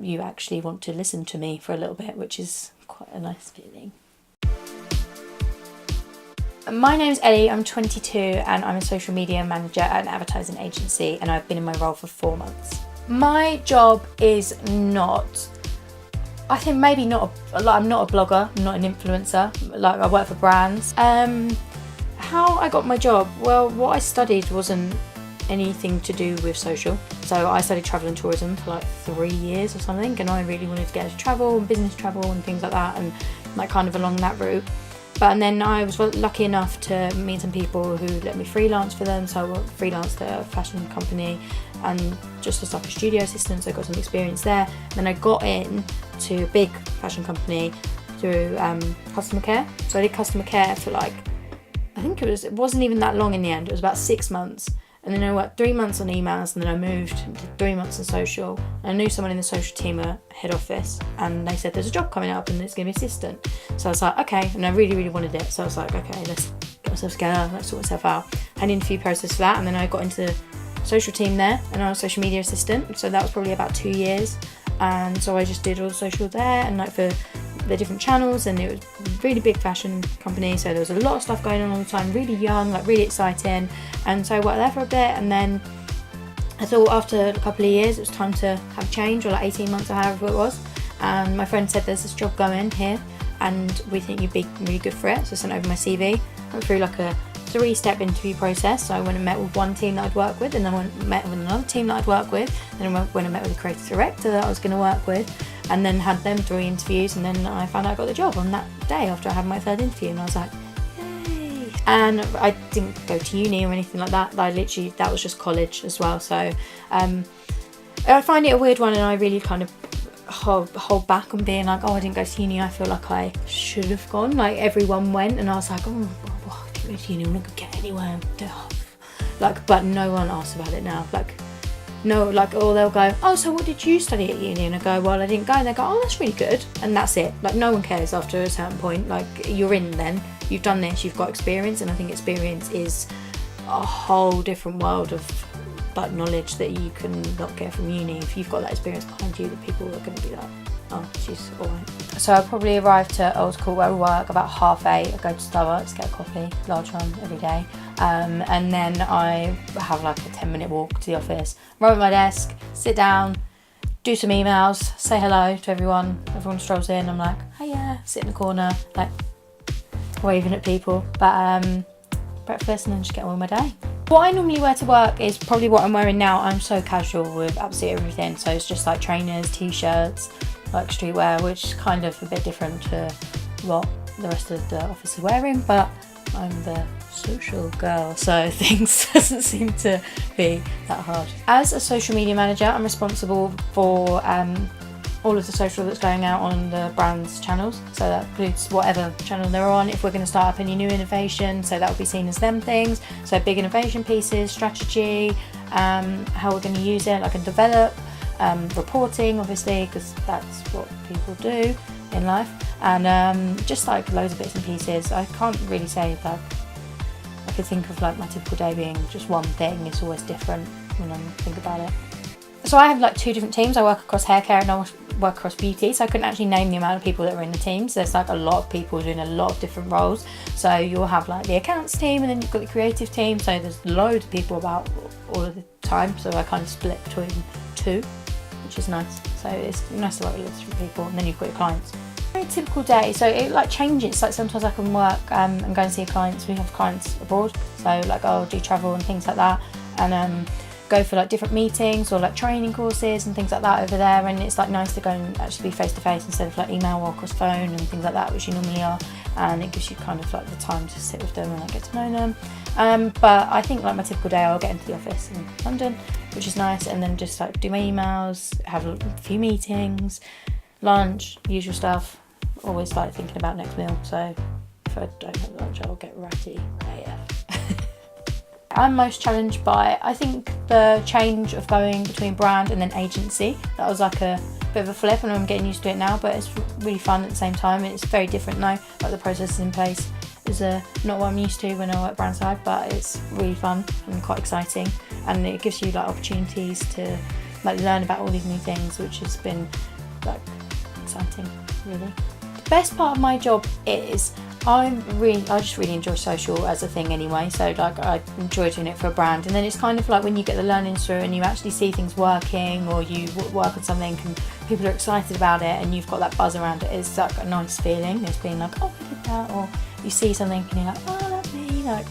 you actually want to listen to me for a little bit, which is quite a nice feeling. My name's Ellie, I'm 22 and I'm a social media manager at an advertising agency, and I've been in my role for 4 months. My job is not, I think maybe not, I'm not a blogger, I'm not an influencer, like I work for brands. How I got my job? Well, what I studied wasn't anything to do with social. So I studied travel and tourism for like 3 years or something, and I really wanted to get into travel and business travel and things like that, and like kind of along that route. And then I was lucky enough to meet some people who let me freelance for them. So I freelanced at a fashion company and just as like a studio assistant, so I got some experience there. And then I got in to a big fashion company through customer care. So I did customer care for like, I think it wasn't even that long in the end. It was about 6 months. And then I worked 3 months on emails, and then I moved to 3 months on social. And I knew someone in the social team at head office, and they said there's a job coming up and it's going to be assistant. So I was like, okay, and I really, really wanted it. So I was like, okay, let's get ourselves together, let's sort myself out. I had an interview process for that, and then I got into the social team there, and I was social media assistant. So that was probably about 2 years. And so I just did all the social there, and like for the different channels, and it was a really big fashion company, so there was a lot of stuff going on all the time, really young, like really exciting. And so I worked there for a bit, and then I thought after a couple of years it was time to have change, or like 18 months or however it was. And my friend said there's this job going here and we think you'd be really good for it, so I sent over my CV. Went through like a 3-step interview process. So I went and met with one team that I'd work with, and then I met with another team that I'd work with, and then when I met with the creative director that I was going to work with, and then had them 3 interviews, and then I found out I got the job on that day after I had my 3rd interview, and I was like, yay! And I didn't go to uni or anything like that. That was just college as well. So I find it a weird one, and I really kind of hold back on being like, oh, I didn't go to uni, I feel like I should have gone. Like everyone went, and I was like, oh, I didn't go to uni, I'm not gonna get anywhere. Like, but no one asks about it now. Like, no, like, or they'll go, oh, so what did you study at uni? And I go, well, I didn't go. And they go, oh, that's really good. And that's it. Like, no one cares after a certain point. Like, you're in then, you've done this, you've got experience. And I think experience is a whole different world of like knowledge that you can not get from uni. If you've got that experience behind you, that people are going to be like, oh, she's alright. So I probably arrived to Old School where I work about 8:30. I go to Starbucks, get a coffee, large one every day. And then I have like a 10-minute walk to the office, run at my desk, sit down, do some emails, say hello to everyone. Everyone strolls in, I'm like, hiya, sit in the corner, like waving at people. But breakfast, and then just get on with my day. What I normally wear to work is probably what I'm wearing now. I'm so casual with absolutely everything. So it's just like trainers, t-shirts, like streetwear, which is kind of a bit different to what the rest of the office is wearing, but I'm the social girl, so things doesn't seem to be that hard. As a social media manager, I'm responsible for all of the social that's going out on the brand's channels. So that includes whatever channel they're on. If we're going to start up any new innovation, so that will be seen as them things. So big innovation pieces, strategy, how we're going to use it, like and develop, reporting, obviously, because that's what people do in life, and just like loads of bits and pieces. I can't really say that I could think of like my typical day being just one thing. It's always different when I think about it. So I have like 2 different teams. I work across hair care and I work across beauty, so I couldn't actually name the amount of people that are in the teams. There's like a lot of people doing a lot of different roles. So you'll have like the accounts team, and then you've got the creative team, so there's loads of people about all of the time. So I kind of split between 2, which is nice. So it's nice to work with lots of different people, and then you've got your clients. Very typical day, so it like changes. Like sometimes I can work and go and see clients. We have clients abroad, so like I'll do travel and things like that, and go for like different meetings or like training courses and things like that over there. And it's like nice to go and actually be face to face instead of like email or across phone and things like that, which you normally are. And it gives you kind of like the time to sit with them and like get to know them. But I think like my typical day, I'll get into the office in London, which is nice, and then just like do my emails, have a few meetings, lunch, usual stuff. Always like thinking about next meal, so if I don't have lunch, I'll get ratty AF. I'm most challenged by, I think, the change of going between brand and then agency. That was like a bit of a flip, and I'm getting used to it now, but it's really fun at the same time. It's very different now, like the processes in place is not what I'm used to when I work brand side, but it's really fun and quite exciting, and it gives you like opportunities to like learn about all these new things, which has been like exciting, really. The best part of my job is I just really enjoy social as a thing anyway, so like I enjoy doing it for a brand, and then it's kind of like when you get the learnings through and you actually see things working, or you work on something and people are excited about it and you've got that buzz around it. It's like a nice feeling. It's being like, oh, I did that, or you see something and you're like, oh, that's me, like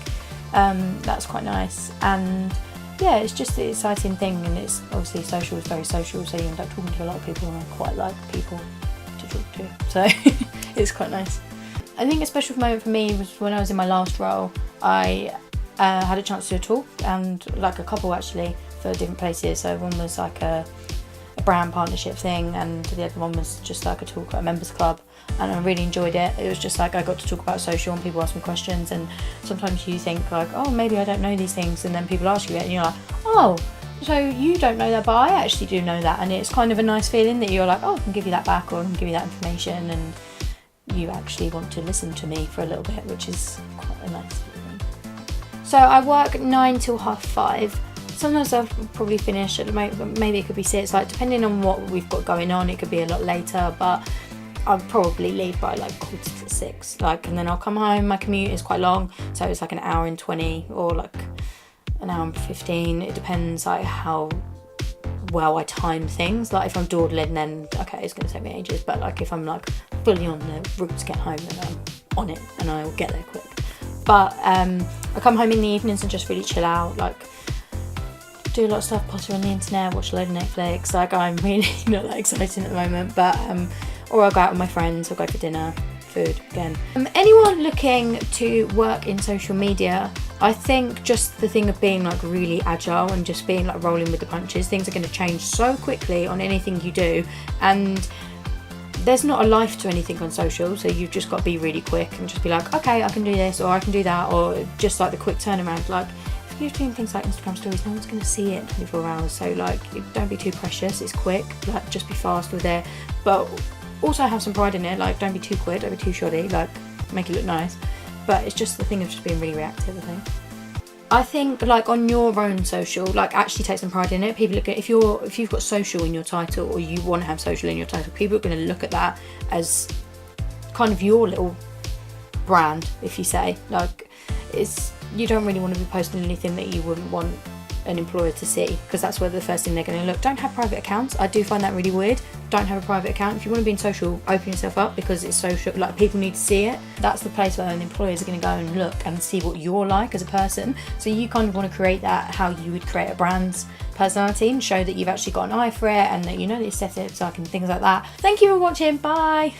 that's quite nice. And yeah, it's just an exciting thing, and it's obviously social is very social, so you end up talking to a lot of people, and I quite like people to talk to, so it's quite nice. I think a special moment for me was when I was in my last role. I had a chance to do a talk, and like a couple actually, for different places. So one was like a brand partnership thing, and the other one was just like a talk at a members club, and I really enjoyed it. It was just like I got to talk about social and people ask me questions, and sometimes you think like, oh, maybe I don't know these things, and then people ask you it and you're like, oh, so you don't know that, but I actually do know that. And it's kind of a nice feeling that you're like, oh, I can give you that back, or I can give you that information, and you actually want to listen to me for a little bit, which is quite a nice feeling. So I work 9 till 5:30. Sometimes I'll probably finish at the moment, maybe it could be 6, like depending on what we've got going on, it could be a lot later, but I'll probably leave by like 5:45, like, and then I'll come home. My commute is quite long, so it's like an hour and 20 or like an hour and 15. It depends like how well I time things. Like if I'm dawdling, then okay, it's going to take me ages, but like if I'm like fully on the route to get home, then I'm on it and I'll get there quick. But I come home in the evenings and just really chill out, like do a lot of stuff, potter on the internet, watch a load of Netflix. Like I'm really not that exciting at the moment, but or I'll go out with my friends, or go for dinner, food again. Anyone looking to work in social media, I think just the thing of being like really agile and just being like rolling with the punches. Things are going to change so quickly on anything you do, and there's not a life to anything on social, so you've just got to be really quick and just be like, okay, I can do this, or I can do that, or just like the quick turnaround. Like if you're doing things like Instagram stories, no one's going to see it in 24 hours, so like don't be too precious. It's quick, like just be fast with it, but also have some pride in it. Like don't be too quick, don't be too shoddy, like make it look nice. But it's just the thing of just being really reactive, I think like on your own social, like actually take some pride in it. People look at, if you've got social in your title, or you want to have social in your title, people are going to look at that as kind of your little brand. If you say like, you don't really want to be posting anything that you wouldn't want an employer to see, because that's where the first thing they're going to look. Don't have private accounts. I do find that really weird. Don't have a private account. If you want to be in social, open yourself up, because it's social, like people need to see it. That's the place where employers are going to go and look and see what you're like as a person. So you kind of want to create that how you would create a brand's personality, and show that you've actually got an eye for it, and that you know the aesthetics, like, and things like that. Thank you for watching. Bye.